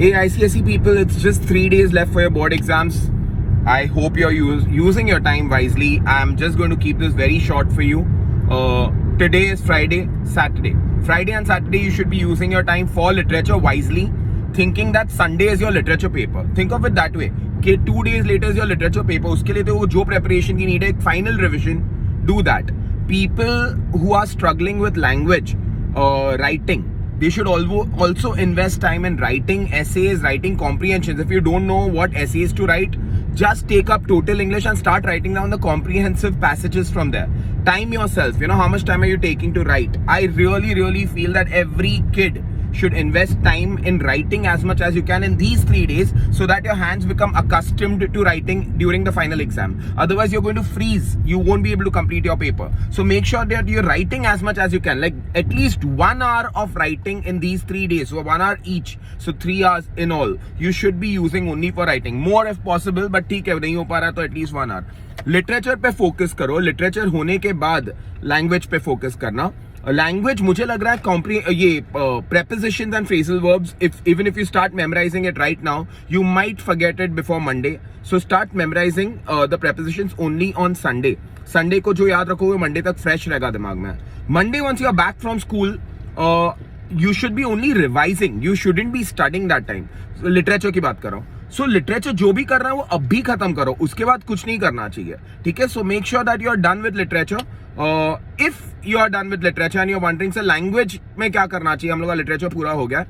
Hey ICSE people, it's just 3 days left for your board exams. I hope you're using your time wisely. I'm just going to keep this very short for you. Today is Friday, Saturday. Friday and Saturday you should be using your time for literature wisely, thinking that Sunday is your literature paper. Think of it that way. Okay, 2 days later is your literature paper. Uske liye to jo preparation ki need hai, final revision, do that. People who are struggling with language, writing, they should also invest time in writing essays, writing comprehensions. If you don't know what essays to write, just take up Total English and start writing down the comprehensive passages from there. Time yourself. You know, how much time are you taking to write? I really feel that every kid should invest time in writing as much as you can in these 3 days, so that your hands become accustomed to writing during the final exam. Otherwise you're going to freeze. You won't be able to complete your paper. So make sure that you're writing as much as you can, like at least 1 hour of writing in these 3 days. So 1 hour each, so 3 hours in all you should be using only for writing. More if possible, but ठीक है, नहीं हो पा रहा तो at least 1 hour. Literature पे focus करो. Literature होने के बाद लैंग्वेज पे फोकस करना. लैंग्वेज मुझे लग रहा है ये prepositions and phrasal verbs, even if you start memorizing it right now, you might forget it before Monday. So start memorizing the prepositions only on Sunday. Sunday को जो याद रखोगे Monday तक fresh रहेगा दिमाग में. Monday once you are back from school, you should be only revising. You shouldn't be studying that time. So, literature की बात कर रहा हूँ. सो लिटरेचर जो भी कर रहा है वो अब भी खत्म करो, उसके बाद कुछ नहीं करना चाहिए. ठीक है, so make sure that you are done with literature. If you are done with literature and you are wondering sir language में क्या करना चाहिए, हम लोग का लिटरेचर पूरा हो गया.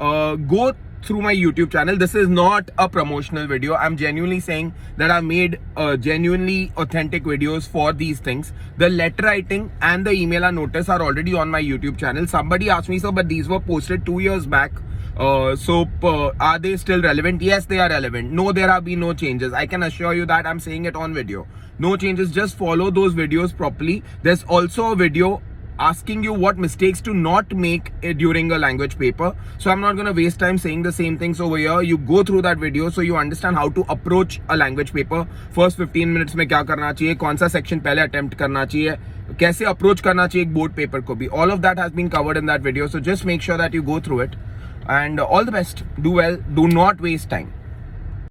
गो through my YouTube channel. This is not a promotional video. I'm genuinely saying that I made genuinely authentic videos for these things. The letter writing and the email and notice are already on my YouTube channel. Somebody asked me, so but these were posted 2 years back. Are they still relevant? Yes, they are relevant. No, there have been no changes. I can assure you that. I'm saying it on video. No changes. Just follow those videos properly. There's also a video asking you what mistakes to not make during a language paper. So I'm not going to waste time saying the same things over here. You go through that video so you understand how to approach a language paper. First 15 minutes में क्या करना चाहिए, कौन सा section पहले attempt करना चाहिए, कैसे approach करना चाहिए एक board paper को भी. All of that has been covered in that video. So just make sure that you go through it. And all the best. Do well. Do not waste time.